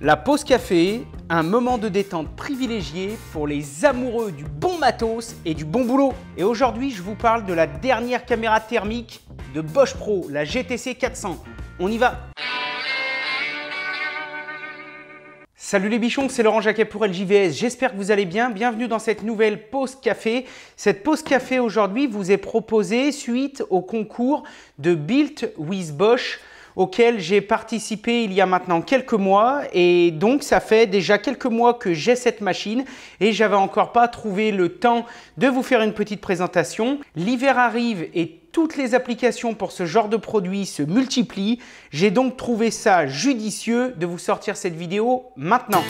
La pause café, un moment de détente privilégié pour les amoureux du bon matos et du bon boulot. Et aujourd'hui, je vous parle de la dernière caméra thermique de Bosch Pro, la GTC 400. On y va! Salut les bichons, c'est Laurent Jacquet pour LJVS, j'espère que vous allez bien. Bienvenue dans cette nouvelle pause café. Cette pause café aujourd'hui vous est proposée suite au concours de Built with Bosch auquel j'ai participé il y a maintenant quelques mois, et donc ça fait déjà quelques mois que j'ai cette machine et j'avais encore pas trouvé le temps de vous faire une petite présentation. L'hiver arrive et toutes les applications pour ce genre de produit se multiplient. J'ai donc trouvé ça judicieux de vous sortir cette vidéo maintenant.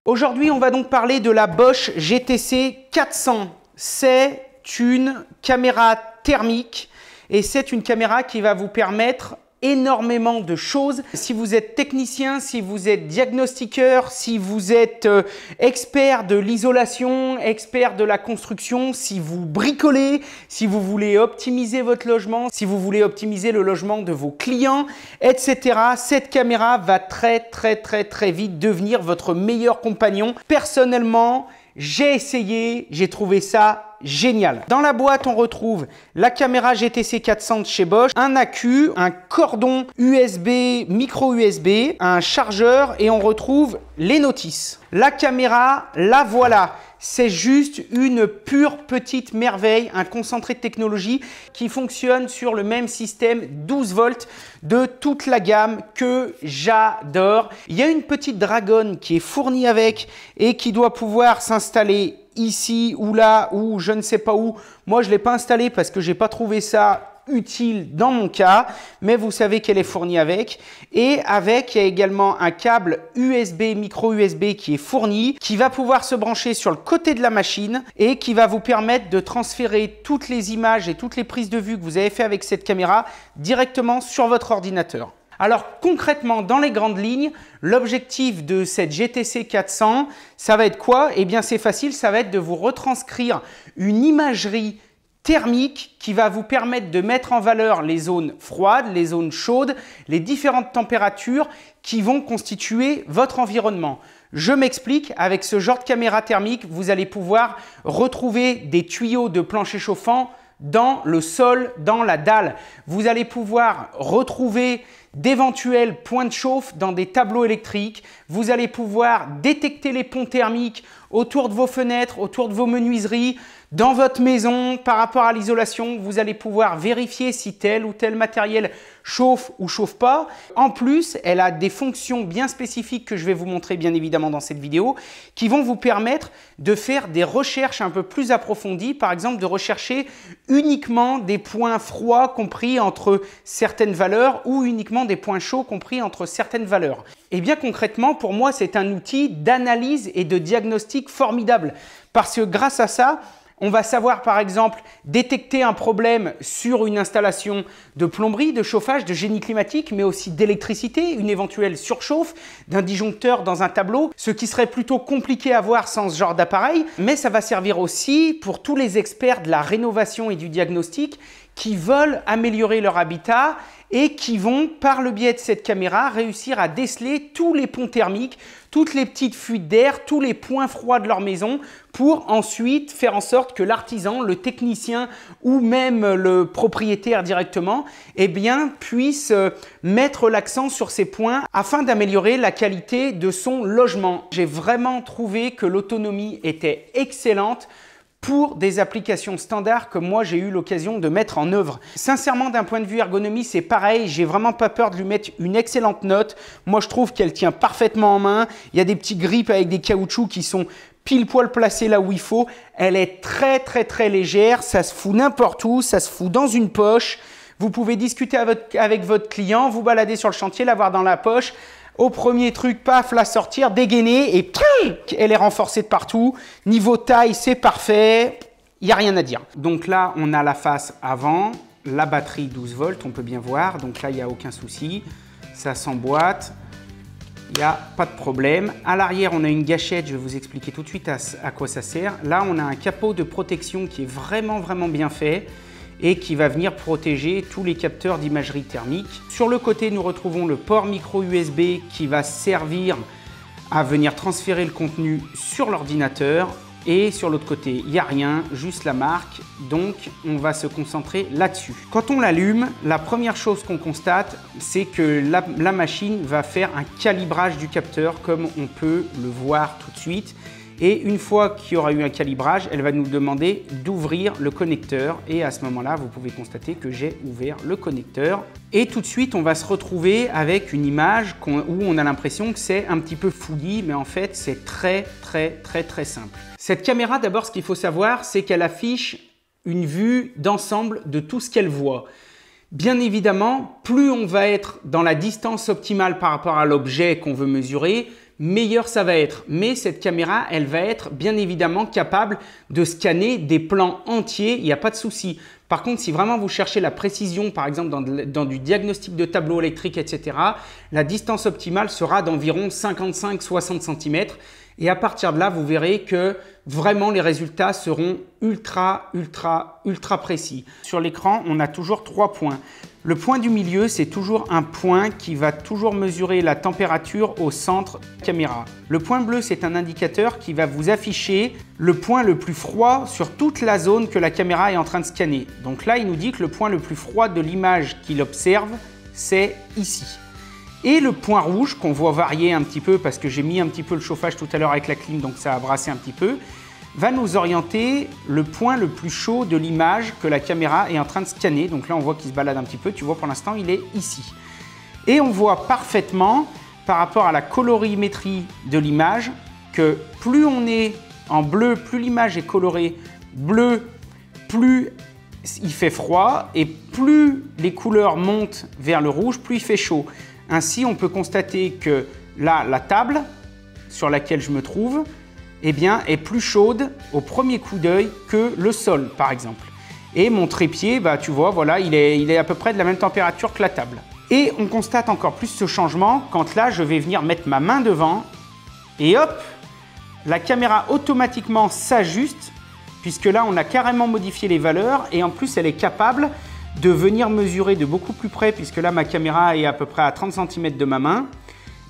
Aujourd'hui, on va donc parler de la Bosch GTC 400. C'est une caméra thermique et c'est une caméra qui va vous permettre énormément de choses. Si vous êtes technicien, si vous êtes diagnostiqueur, si vous êtes expert de l'isolation, expert de la construction, si vous bricolez, si vous voulez optimiser votre logement, si vous voulez optimiser le logement de vos clients, etc. Cette caméra va très vite devenir votre meilleur compagnon. Personnellement, j'ai essayé, j'ai trouvé ça génial. Dans la boîte, on retrouve la caméra GTC 400 de chez Bosch, un accu, un cordon USB, micro USB, un chargeur et on retrouve les notices. La caméra, la voilà. C'est juste une pure petite merveille, un concentré de technologie qui fonctionne sur le même système 12 volts de toute la gamme que j'adore. Il y a une petite dragonne qui est fournie avec et qui doit pouvoir s'installer ici ou là ou je ne sais pas où. Moi, je ne l'ai pas installée parce que je n'ai pas trouvé ça utile dans mon cas, mais vous savez qu'elle est fournie avec. Et avec, il y a également un câble USB, micro USB qui est fourni, qui va pouvoir se brancher sur le côté de la machine et qui va vous permettre de transférer toutes les images et toutes les prises de vue que vous avez fait avec cette caméra directement sur votre ordinateur. Alors concrètement, dans les grandes lignes, l'objectif de cette GTC 400, ça va être quoi? Eh bien c'est facile, ça va être de vous retranscrire une imagerie thermique qui va vous permettre de mettre en valeur les zones froides, les zones chaudes, les différentes températures qui vont constituer votre environnement. Je m'explique, avec ce genre de caméra thermique, vous allez pouvoir retrouver des tuyaux de plancher chauffant dans le sol, dans la dalle. Vous allez pouvoir retrouver d'éventuels points de chauffe dans des tableaux électriques. Vous allez pouvoir détecter les ponts thermiques autour de vos fenêtres, autour de vos menuiseries, dans votre maison. Par rapport à l'isolation, vous allez pouvoir vérifier si tel ou tel matériel chauffe ou chauffe pas. En plus, elle a des fonctions bien spécifiques que je vais vous montrer bien évidemment dans cette vidéo qui vont vous permettre de faire des recherches un peu plus approfondies. Par exemple, de rechercher uniquement des points froids compris entre certaines valeurs ou uniquement des points chauds compris entre certaines valeurs. Et bien concrètement, pour moi, c'est un outil d'analyse et de diagnostic formidable parce que grâce à ça, on va savoir par exemple détecter un problème sur une installation de plomberie, de chauffage, de génie climatique, mais aussi d'électricité, une éventuelle surchauffe d'un disjoncteur dans un tableau, ce qui serait plutôt compliqué à voir sans ce genre d'appareil. Mais ça va servir aussi pour tous les experts de la rénovation et du diagnostic qui veulent améliorer leur habitat et qui vont, par le biais de cette caméra, réussir à déceler tous les ponts thermiques, toutes les petites fuites d'air, tous les points froids de leur maison pour ensuite faire en sorte que l'artisan, le technicien ou même le propriétaire directement, eh bien, puisse mettre l'accent sur ces points afin d'améliorer la qualité de son logement. J'ai vraiment trouvé que l'autonomie était excellente pour des applications standards que moi j'ai eu l'occasion de mettre en œuvre. Sincèrement, d'un point de vue ergonomie, c'est pareil, j'ai vraiment pas peur de lui mettre une excellente note. Moi je trouve qu'elle tient parfaitement en main, il y a des petits grips avec des caoutchoucs qui sont pile poil placés là où il faut. Elle est très légère, ça se fout n'importe où, ça se fout dans une poche. Vous pouvez discuter avec votre client, vous balader sur le chantier, l'avoir dans la poche. Au premier truc, paf, la sortir, dégainer et elle est renforcée de partout. Niveau taille, c'est parfait. Il n'y a rien à dire. Donc là, on a la face avant, la batterie 12 volts, on peut bien voir. Donc là, il n'y a aucun souci. Ça s'emboîte. il n'y a pas de problème. À l'arrière, on a une gâchette, je vais vous expliquer tout de suite à quoi ça sert. Là, on a un capot de protection qui est vraiment bien fait et qui va venir protéger tous les capteurs d'imagerie thermique. Sur le côté, nous retrouvons le port micro USB qui va servir à venir transférer le contenu sur l'ordinateur. Et sur l'autre côté, il n'y a rien, juste la marque, donc on va se concentrer là-dessus. Quand on l'allume, la première chose qu'on constate, c'est que la machine va faire un calibrage du capteur comme on peut le voir tout de suite. Et une fois qu'il y aura eu un calibrage, elle va nous demander d'ouvrir le connecteur. Et à ce moment-là, vous pouvez constater que j'ai ouvert le connecteur. Et tout de suite, on va se retrouver avec une image où on a l'impression que c'est un petit peu fouillis, mais en fait, c'est très simple. Cette caméra, d'abord, ce qu'il faut savoir, c'est qu'elle affiche une vue d'ensemble de tout ce qu'elle voit. Bien évidemment, plus on va être dans la distance optimale par rapport à l'objet qu'on veut mesurer, meilleur ça va être. Mais cette caméra, elle va être bien évidemment capable de scanner des plans entiers, il n'y a pas de souci. Par contre, si vraiment vous cherchez la précision, par exemple dans du diagnostic de tableau électrique, etc., la distance optimale sera d'environ 55-60 cm. Et à partir de là, vous verrez que vraiment les résultats seront ultra précis. Sur l'écran, on a toujours 3 points. Le point du milieu, c'est toujours un point qui va toujours mesurer la température au centre de la caméra. Le point bleu, c'est un indicateur qui va vous afficher le point le plus froid sur toute la zone que la caméra est en train de scanner. Donc là, il nous dit que le point le plus froid de l'image qu'il observe, c'est ici. Et le point rouge, qu'on voit varier un petit peu parce que j'ai mis un petit peu le chauffage tout à l'heure avec la clim, donc ça a brassé un petit peu, va nous orienter le point le plus chaud de l'image que la caméra est en train de scanner. Donc là, on voit qu'il se balade un petit peu. Tu vois, pour l'instant, il est ici. Et on voit parfaitement, par rapport à la colorimétrie de l'image, que plus on est en bleu, plus l'image est colorée bleu, plus il fait froid, et plus les couleurs montent vers le rouge, plus il fait chaud. Ainsi, on peut constater que là, la table sur laquelle je me trouve, eh bien, est plus chaude au premier coup d'œil que le sol, par exemple. Et mon trépied, bah, tu vois, voilà, il est à peu près de la même température que la table. Et on constate encore plus ce changement quand là, je vais venir mettre ma main devant et hop, la caméra automatiquement s'ajuste puisque là, on a carrément modifié les valeurs et en plus, elle est capable de venir mesurer de beaucoup plus près puisque là, ma caméra est à peu près à 30 cm de ma main.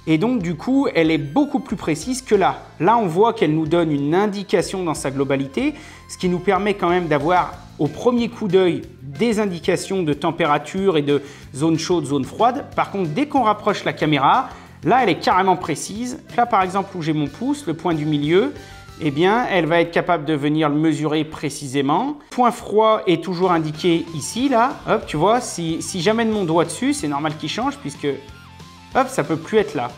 Et donc, du coup, elle est beaucoup plus précise que là. Là, on voit qu'elle nous donne une indication dans sa globalité, ce qui nous permet quand même d'avoir au premier coup d'œil des indications de température et de zone chaude, zone froide. Par contre, dès qu'on rapproche la caméra, là, elle est carrément précise. Là, par exemple, où j'ai mon pouce, le point du milieu, eh bien, elle va être capable de venir le mesurer précisément. Point froid est toujours indiqué ici, là. Hop, tu vois, si j'amène mon doigt dessus, c'est normal qu'il change puisque hop, ça ne peut plus être là.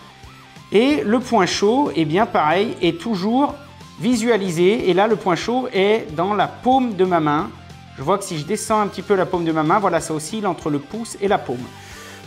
Et le point chaud, eh bien pareil, est toujours visualisé. Et là, le point chaud est dans la paume de ma main. Je vois que si je descends un petit peu la paume de ma main, voilà, ça oscille entre le pouce et la paume.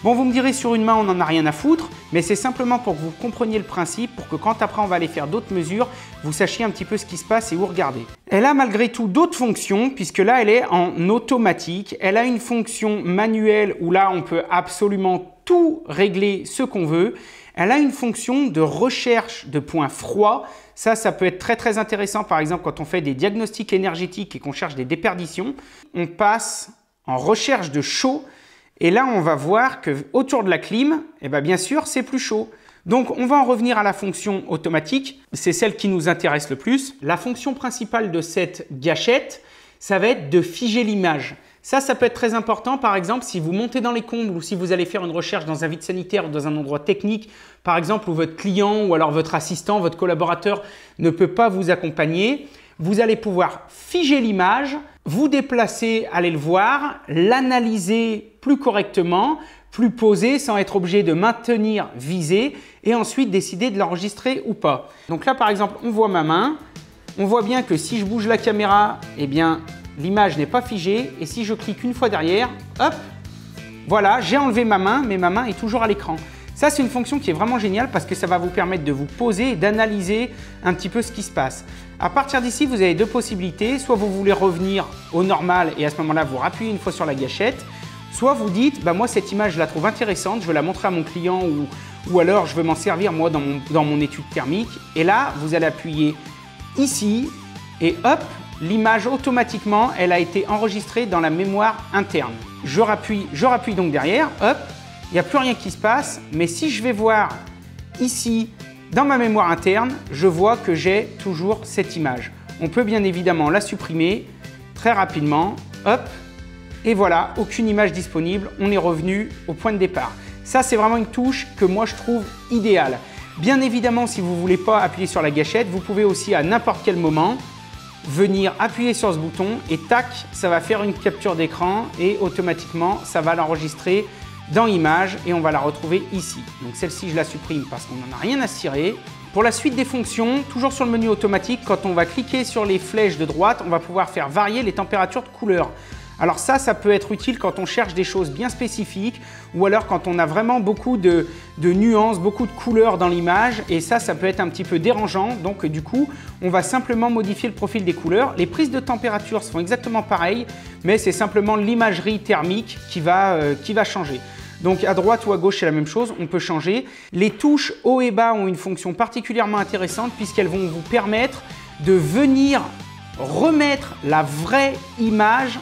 Bon, vous me direz, sur une main, on n'en a rien à foutre, mais c'est simplement pour que vous compreniez le principe, pour que quand après on va aller faire d'autres mesures, vous sachiez un petit peu ce qui se passe et où regarder. Elle a malgré tout d'autres fonctions, puisque là, elle est en automatique. Elle a une fonction manuelle où là, on peut absolument tout régler ce qu'on veut. Elle a une fonction de recherche de points froids. Ça peut être très intéressant, par exemple, quand on fait des diagnostics énergétiques et qu'on cherche des déperditions. On passe en recherche de chaud. Et là, on va voir qu'autour de la clim, eh bien sûr, c'est plus chaud. Donc, on va en revenir à la fonction automatique. C'est celle qui nous intéresse le plus. La fonction principale de cette gâchette, ça va être de figer l'image. Ça peut être très important, par exemple, si vous montez dans les combles ou si vous allez faire une recherche dans un vide sanitaire ou dans un endroit technique, par exemple, où votre client ou alors votre assistant, votre collaborateur ne peut pas vous accompagner, vous allez pouvoir figer l'image, vous déplacer, aller le voir, l'analyser plus correctement, plus posé, sans être obligé de maintenir visé et ensuite décider de l'enregistrer ou pas. Donc là, par exemple, on voit ma main. On voit bien que si je bouge la caméra, eh bien, l'image n'est pas figée. Et si je clique une fois derrière, hop, voilà, j'ai enlevé ma main, mais ma main est toujours à l'écran. Ça, c'est une fonction qui est vraiment géniale parce que ça va vous permettre de vous poser et d'analyser un petit peu ce qui se passe. À partir d'ici, vous avez deux possibilités. Soit vous voulez revenir au normal et à ce moment-là, vous rappuyez une fois sur la gâchette. Soit vous dites, bah moi cette image je la trouve intéressante, je veux la montrer à mon client ou alors je veux m'en servir moi dans mon étude thermique. Et là, vous allez appuyer ici et hop, l'image automatiquement, elle a été enregistrée dans la mémoire interne. Je rappuie donc derrière, hop, il n'y a plus rien qui se passe. Mais si je vais voir ici, dans ma mémoire interne, je vois que j'ai toujours cette image. On peut bien évidemment la supprimer très rapidement, hop, et voilà, aucune image disponible, on est revenu au point de départ. Ça, c'est vraiment une touche que moi je trouve idéale. Bien évidemment, si vous ne voulez pas appuyer sur la gâchette, vous pouvez aussi à n'importe quel moment venir appuyer sur ce bouton et tac, ça va faire une capture d'écran et automatiquement, ça va l'enregistrer dans Images et on va la retrouver ici. Donc celle-ci, je la supprime parce qu'on n'en a rien à cirer. Pour la suite des fonctions, toujours sur le menu automatique, quand on va cliquer sur les flèches de droite, on va pouvoir faire varier les températures de couleur. Alors ça peut être utile quand on cherche des choses bien spécifiques ou alors quand on a vraiment beaucoup de nuances, beaucoup de couleurs dans l'image et ça peut être un petit peu dérangeant. Donc du coup, on va simplement modifier le profil des couleurs. Les prises de température se font exactement pareil, mais c'est simplement l'imagerie thermique qui va changer. Donc à droite ou à gauche, c'est la même chose, on peut changer. Les touches haut et bas ont une fonction particulièrement intéressante puisqu'elles vont vous permettre de venir remettre la vraie image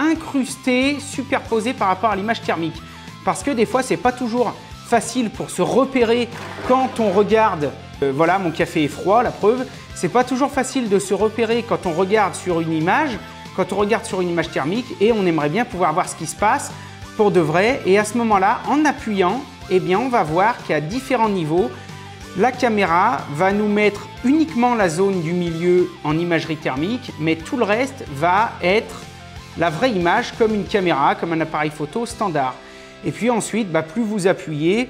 incrustée, superposée par rapport à l'image thermique. Parce que des fois, c'est pas toujours facile pour se repérer quand on regarde, voilà, mon café est froid, la preuve. C'est pas toujours facile de se repérer quand on regarde sur une image, quand on regarde sur une image thermique et on aimerait bien pouvoir voir ce qui se passe pour de vrai. Et à ce moment-là, en appuyant, eh bien, on va voir qu'à différents niveaux, la caméra va nous mettre uniquement la zone du milieu en imagerie thermique, mais tout le reste va être la vraie image comme une caméra, comme un appareil photo standard. Et puis ensuite, plus vous appuyez,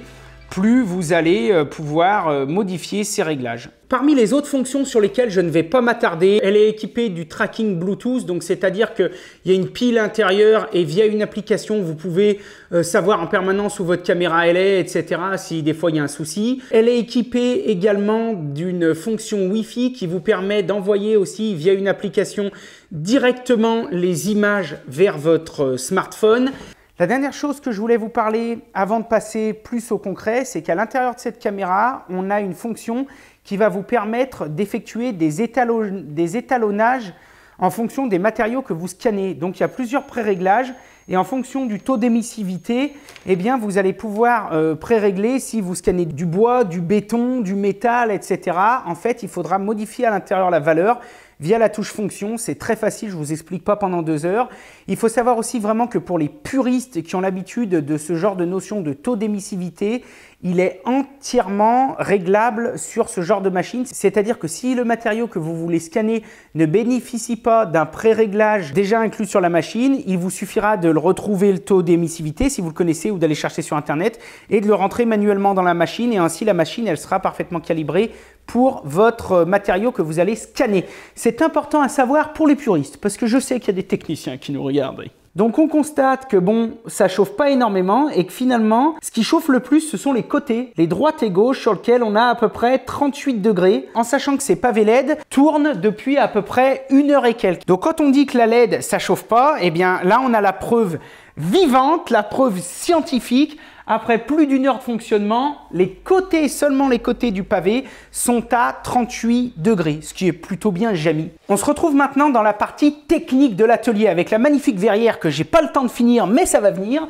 plus vous allez pouvoir modifier ces réglages. Parmi les autres fonctions sur lesquelles je ne vais pas m'attarder, elle est équipée du tracking Bluetooth, donc c'est-à-dire qu'il y a une pile intérieure et via une application, vous pouvez savoir en permanence où votre caméra elle est, etc. si des fois il y a un souci. Elle est équipée également d'une fonction Wi-Fi qui vous permet d'envoyer aussi via une application directement les images vers votre smartphone. La dernière chose que je voulais vous parler avant de passer plus au concret, c'est qu'à l'intérieur de cette caméra, on a une fonction qui va vous permettre d'effectuer des étalonnages en fonction des matériaux que vous scannez. Donc il y a plusieurs pré-réglages et en fonction du taux d'émissivité, eh bien, vous allez pouvoir pré-régler si vous scannez du bois, du béton, du métal, etc. En fait, il faudra modifier à l'intérieur la valeur via la touche fonction. C'est très facile, je ne vous explique pas pendant 2 heures. Il faut savoir aussi vraiment que pour les puristes qui ont l'habitude de ce genre de notion de taux d'émissivité, il est entièrement réglable sur ce genre de machine. C'est-à-dire que si le matériau que vous voulez scanner ne bénéficie pas d'un pré-réglage déjà inclus sur la machine, il vous suffira de le retrouver le taux d'émissivité si vous le connaissez ou d'aller chercher sur Internet et de le rentrer manuellement dans la machine et ainsi la machine elle sera parfaitement calibrée pour votre matériau que vous allez scanner. C'est important à savoir pour les puristes parce que je sais qu'il y a des techniciens qui nous regardent. Donc on constate que bon, ça chauffe pas énormément et que finalement, ce qui chauffe le plus, ce sont les côtés, les droites et gauches sur lesquels on a à peu près 38 degrés, en sachant que ces pavés LED tournent depuis à peu près 1 heure et quelques. Donc quand on dit que la LED, ça chauffe pas, eh bien là on a la preuve vivante, la preuve scientifique. Après plus d'1 heure de fonctionnement, les côtés, seulement les côtés du pavé sont à 38 degrés, ce qui est plutôt bien jamais. On se retrouve maintenant dans la partie technique de l'atelier avec la magnifique verrière que j'ai pas le temps de finir, mais ça va venir.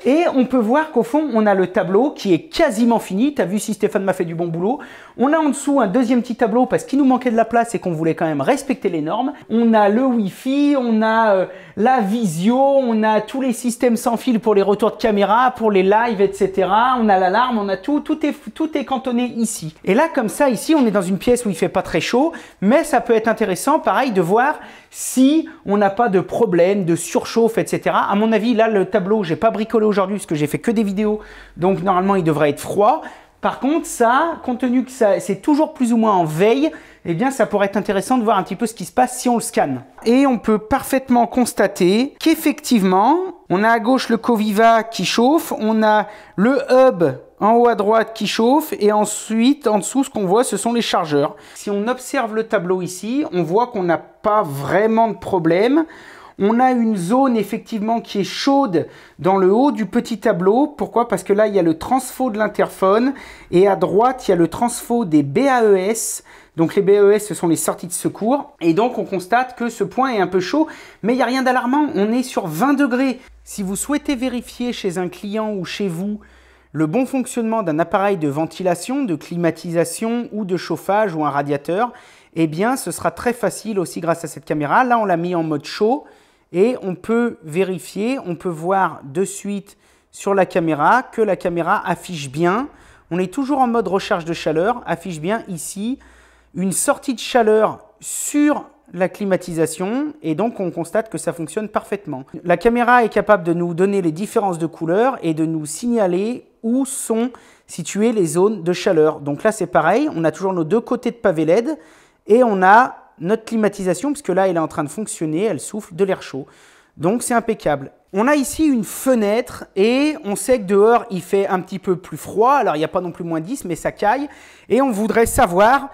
Et on peut voir qu'au fond, on a le tableau qui est quasiment fini. Tu as vu si Stéphane m'a fait du bon boulot. On a en dessous un deuxième petit tableau parce qu'il nous manquait de la place et qu'on voulait quand même respecter les normes. On a le Wi-Fi, on a la visio, on a tous les systèmes sans fil pour les retours de caméra, pour les lives, etc. On a l'alarme, on a tout est cantonné ici. Et là, comme ça, ici, on est dans une pièce où il fait pas très chaud, mais ça peut être intéressant, pareil, de voir si on n'a pas de problème, de surchauffe, etc. À mon avis, là, le tableau, j'ai pas bricolé aujourd'hui parce que j'ai fait que des vidéos, donc normalement, il devrait être froid. Par contre, ça, compte tenu que c'est toujours plus ou moins en veille, eh bien, ça pourrait être intéressant de voir un petit peu ce qui se passe si on le scanne. Et on peut parfaitement constater qu'effectivement, on a à gauche le Coviva qui chauffe, on a le hub en haut à droite qui chauffe et ensuite, en dessous, ce qu'on voit, ce sont les chargeurs. Si on observe le tableau ici, on voit qu'on n'a pas vraiment de problème. On a une zone effectivement qui est chaude dans le haut du petit tableau. Pourquoi? Parce que là, il y a le transfo de l'interphone et à droite, il y a le transfo des BAES. Donc les BAES, ce sont les sorties de secours. Et donc, on constate que ce point est un peu chaud, mais il n'y a rien d'alarmant. On est sur 20 degrés. Si vous souhaitez vérifier chez un client ou chez vous le bon fonctionnement d'un appareil de ventilation, de climatisation ou de chauffage ou un radiateur, eh bien, ce sera très facile aussi grâce à cette caméra. Là, on l'a mis en mode chaud et on peut vérifier, on peut voir de suite sur la caméra que la caméra affiche bien. On est toujours en mode recharge de chaleur, affiche bien ici une sortie de chaleur sur la climatisation et donc on constate que ça fonctionne parfaitement. La caméra est capable de nous donner les différences de couleurs et de nous signaler où sont situées les zones de chaleur. Donc là, c'est pareil, on a toujours nos deux côtés de pavé LED. Et on a notre climatisation, puisque là, elle est en train de fonctionner, elle souffle de l'air chaud. Donc, c'est impeccable. On a ici une fenêtre et on sait que dehors, il fait un petit peu plus froid. Alors, il n'y a pas non plus moins 10, mais ça caille. Et on voudrait savoir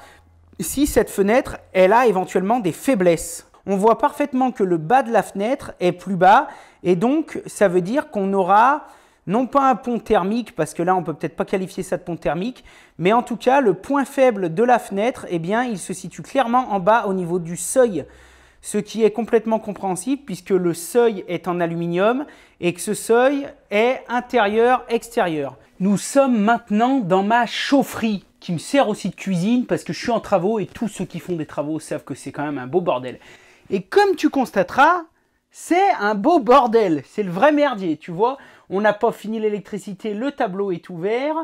si cette fenêtre, elle a éventuellement des faiblesses. On voit parfaitement que le bas de la fenêtre est plus bas. Et donc, ça veut dire qu'on aura non pas un pont thermique, parce que là, on ne peut peut-être pas qualifier ça de pont thermique, mais en tout cas, le point faible de la fenêtre, eh bien, il se situe clairement en bas au niveau du seuil, ce qui est complètement compréhensible puisque le seuil est en aluminium et que ce seuil est intérieur-extérieur. Nous sommes maintenant dans ma chaufferie, qui me sert aussi de cuisine parce que je suis en travaux et tous ceux qui font des travaux savent que c'est quand même un beau bordel. Et comme tu constateras, c'est un beau bordel, c'est le vrai merdier, tu vois. On n'a pas fini l'électricité, le tableau est ouvert.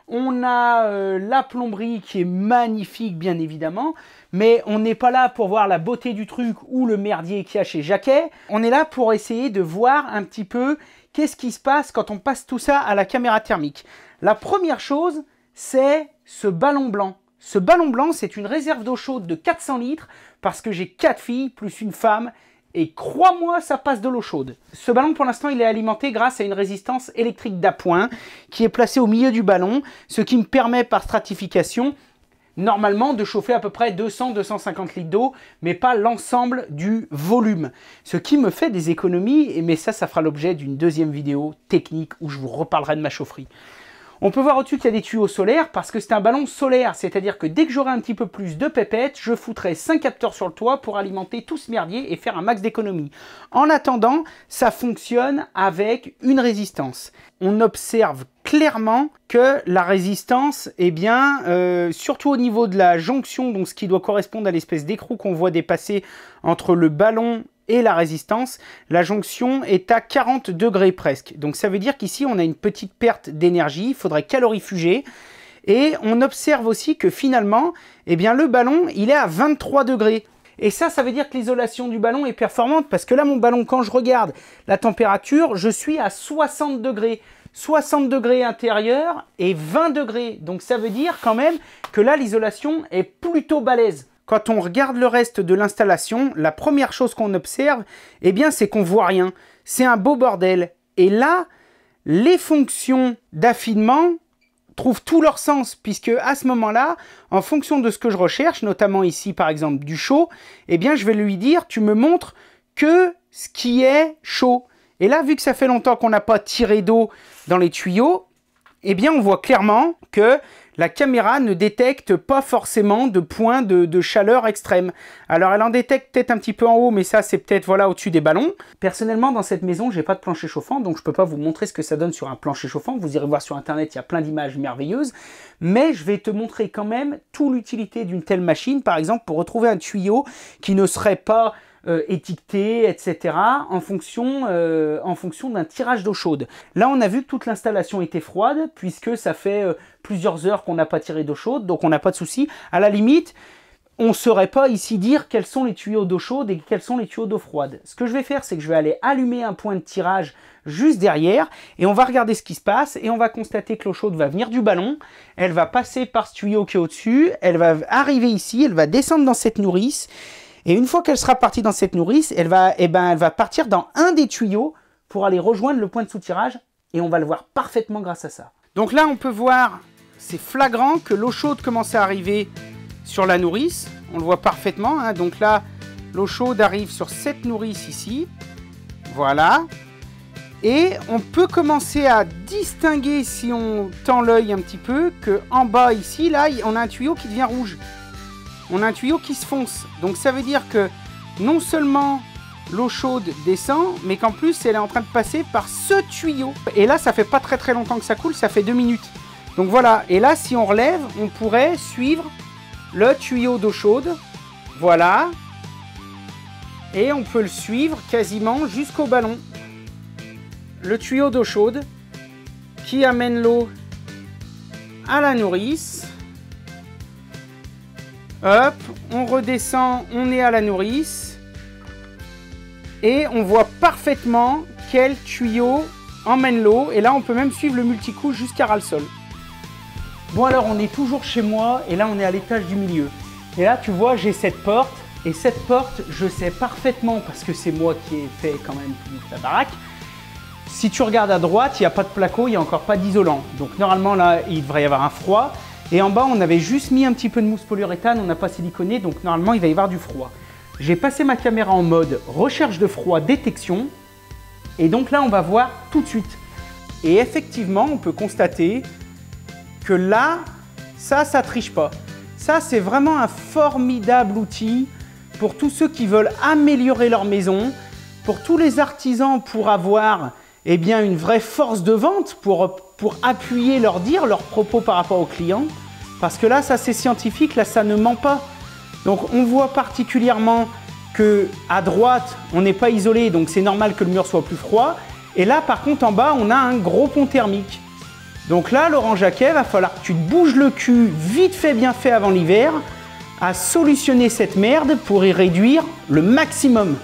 On a la plomberie qui est magnifique, bien évidemment. Mais on n'est pas là pour voir la beauté du truc ou le merdier qu'il y a chez Jacquet. On est là pour essayer de voir un petit peu qu'est-ce qui se passe quand on passe tout ça à la caméra thermique. La première chose, c'est ce ballon blanc. Ce ballon blanc, c'est une réserve d'eau chaude de 400 litres parce que j'ai 4 filles plus une femme. Et crois-moi, ça passe de l'eau chaude. Ce ballon, pour l'instant, il est alimenté grâce à une résistance électrique d'appoint qui est placée au milieu du ballon, ce qui me permet par stratification, normalement, de chauffer à peu près 200-250 litres d'eau, mais pas l'ensemble du volume. Ce qui me fait des économies, mais ça fera l'objet d'une deuxième vidéo technique où je vous reparlerai de ma chaufferie. On peut voir au-dessus qu'il y a des tuyaux solaires parce que c'est un ballon solaire, c'est-à-dire que dès que j'aurai un petit peu plus de pépettes, je foutrai 5 capteurs sur le toit pour alimenter tout ce merdier et faire un max d'économie. En attendant, ça fonctionne avec une résistance. On observe clairement que la résistance, eh bien, surtout au niveau de la jonction, donc ce qui doit correspondre à l'espèce d'écrou qu'on voit dépasser entre le ballon et la résistance, la jonction est à 40 degrés presque. Donc ça veut dire qu'ici on a une petite perte d'énergie, il faudrait calorifuger. Et on observe aussi que finalement, eh bien, le ballon, il est à 23 degrés. Et ça veut dire que l'isolation du ballon est performante parce que là, mon ballon, quand je regarde la température, je suis à 60 degrés. 60 degrés intérieur et 20 degrés. Donc ça veut dire quand même que là, l'isolation est plutôt balèze. Quand on regarde le reste de l'installation, la première chose qu'on observe, eh bien, c'est qu'on voit rien. C'est un beau bordel. Et là, les fonctions d'affinement trouvent tout leur sens, puisque à ce moment-là, en fonction de ce que je recherche, notamment ici, par exemple, du chaud, eh bien, je vais lui dire, tu me montres que ce qui est chaud. Et là, vu que ça fait longtemps qu'on n'a pas tiré d'eau dans les tuyaux, eh bien, on voit clairement que la caméra ne détecte pas forcément de points de chaleur extrême. Alors, elle en détecte peut-être un petit peu en haut, mais ça, c'est peut-être voilà, au-dessus des ballons. Personnellement, dans cette maison, j'ai pas de plancher chauffant, donc je peux pas vous montrer ce que ça donne sur un plancher chauffant. Vous irez voir sur Internet, il y a plein d'images merveilleuses. Mais je vais te montrer quand même toute l'utilité d'une telle machine, par exemple, pour retrouver un tuyau qui ne serait pas étiqueté, etc. en fonction d'un tirage d'eau chaude. Là, on a vu que toute l'installation était froide, puisque ça fait plusieurs heures qu'on n'a pas tiré d'eau chaude, donc on n'a pas de souci. À la limite, on ne saurait pas ici dire quels sont les tuyaux d'eau chaude et quels sont les tuyaux d'eau froide. Ce que je vais faire, c'est que je vais aller allumer un point de tirage juste derrière, et on va regarder ce qui se passe, et on va constater que l'eau chaude va venir du ballon, elle va passer par ce tuyau qui est au-dessus, elle va arriver ici, elle va descendre dans cette nourrice, et une fois qu'elle sera partie dans cette nourrice, elle va partir dans un des tuyaux pour aller rejoindre le point de soutirage, et on va le voir parfaitement grâce à ça. Donc là, on peut voir, c'est flagrant que l'eau chaude commence à arriver sur la nourrice. On le voit parfaitement, hein. Donc là, l'eau chaude arrive sur cette nourrice ici. Voilà. Et on peut commencer à distinguer, si on tend l'œil un petit peu, qu'en bas ici, là, on a un tuyau qui devient rouge. On a un tuyau qui se fonce. Donc ça veut dire que non seulement l'eau chaude descend, mais qu'en plus elle est en train de passer par ce tuyau. Et là, ça fait pas très longtemps que ça coule, ça fait 2 minutes. Donc voilà, et là, si on relève, on pourrait suivre le tuyau d'eau chaude. Voilà. Et on peut le suivre quasiment jusqu'au ballon. Le tuyau d'eau chaude qui amène l'eau à la nourrice. Hop, on redescend, on est à la nourrice. Et on voit parfaitement quel tuyau emmène l'eau. Et là, on peut même suivre le multicouche jusqu'à ras-le-sol. Bon, alors, on est toujours chez moi. Et là, on est à l'étage du milieu. Et là, tu vois, j'ai cette porte. Et cette porte, je sais parfaitement, parce que c'est moi qui ai fait quand même toute la baraque. Si tu regardes à droite, il n'y a pas de placo, il n'y a encore pas d'isolant. Donc normalement, là, il devrait y avoir un froid. Et en bas, on avait juste mis un petit peu de mousse polyuréthane, on n'a pas siliconé, donc normalement, il va y avoir du froid. J'ai passé ma caméra en mode recherche de froid, détection. Et donc là, on va voir tout de suite. Et effectivement, on peut constater que là, ça triche pas. Ça, c'est vraiment un formidable outil pour tous ceux qui veulent améliorer leur maison, pour tous les artisans pour avoir eh bien, une vraie force de vente, pour appuyer leurs propos par rapport aux clients. Parce que là, ça c'est scientifique, là ça ne ment pas. Donc on voit particulièrement qu'à droite, on n'est pas isolé, donc c'est normal que le mur soit plus froid. Et là, par contre, en bas, on a un gros pont thermique. Donc là, Laurent Jacquet, va falloir que tu te bouges le cul vite fait, bien fait avant l'hiver, à solutionner cette merde pour y réduire le maximum.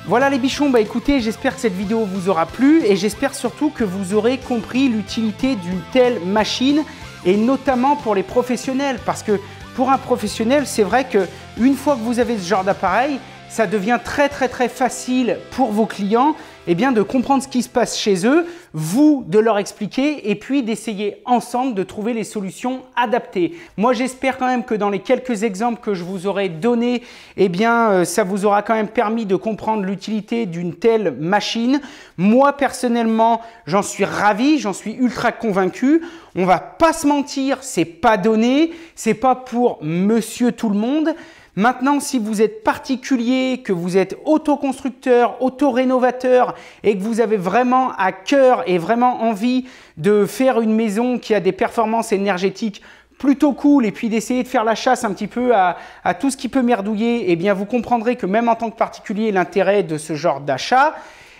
Voilà les bichons, bah écoutez, j'espère que cette vidéo vous aura plu et j'espère surtout que vous aurez compris l'utilité d'une telle machine et notamment pour les professionnels parce que pour un professionnel, c'est vrai qu'une fois que vous avez ce genre d'appareil, ça devient très facile pour vos clients eh bien, de comprendre ce qui se passe chez eux, vous de leur expliquer et puis d'essayer ensemble de trouver les solutions adaptées. Moi, j'espère quand même que dans les quelques exemples que je vous aurai donnés, eh bien, ça vous aura quand même permis de comprendre l'utilité d'une telle machine. Moi, personnellement, j'en suis ravi, j'en suis ultra convaincu. On va pas se mentir, c'est pas donné, c'est pas pour monsieur tout le monde. Maintenant, si vous êtes particulier, que vous êtes autoconstructeur, auto-rénovateur et que vous avez vraiment à cœur et vraiment envie de faire une maison qui a des performances énergétiques plutôt cool et puis d'essayer de faire la chasse un petit peu à tout ce qui peut merdouiller, eh bien vous comprendrez que même en tant que particulier, l'intérêt de ce genre d'achat.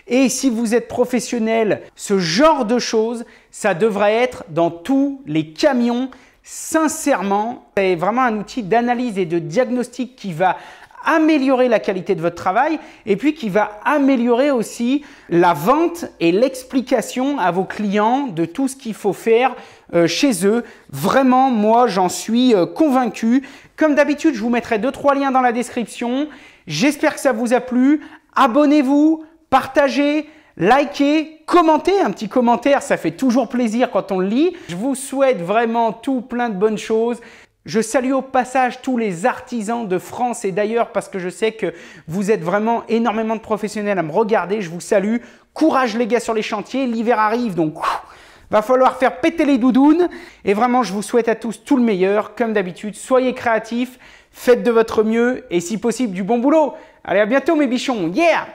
Et si vous êtes professionnel, ce genre de choses, ça devrait être dans tous les camions. Sincèrement, c'est vraiment un outil d'analyse et de diagnostic qui va améliorer la qualité de votre travail et puis qui va améliorer aussi la vente et l'explication à vos clients de tout ce qu'il faut faire chez eux. Vraiment, moi, j'en suis convaincu. Comme d'habitude, je vous mettrai 2-3 liens dans la description. J'espère que ça vous a plu. Abonnez-vous, partagez, likez, commentez, un petit commentaire, ça fait toujours plaisir quand on le lit. Je vous souhaite vraiment tout plein de bonnes choses. Je salue au passage tous les artisans de France et d'ailleurs parce que je sais que vous êtes vraiment énormément de professionnels à me regarder. Je vous salue. Courage les gars sur les chantiers, l'hiver arrive donc va falloir faire péter les doudounes. Et vraiment, je vous souhaite à tous tout le meilleur. Comme d'habitude, soyez créatifs, faites de votre mieux et si possible du bon boulot. Allez, à bientôt mes bichons. Yeah!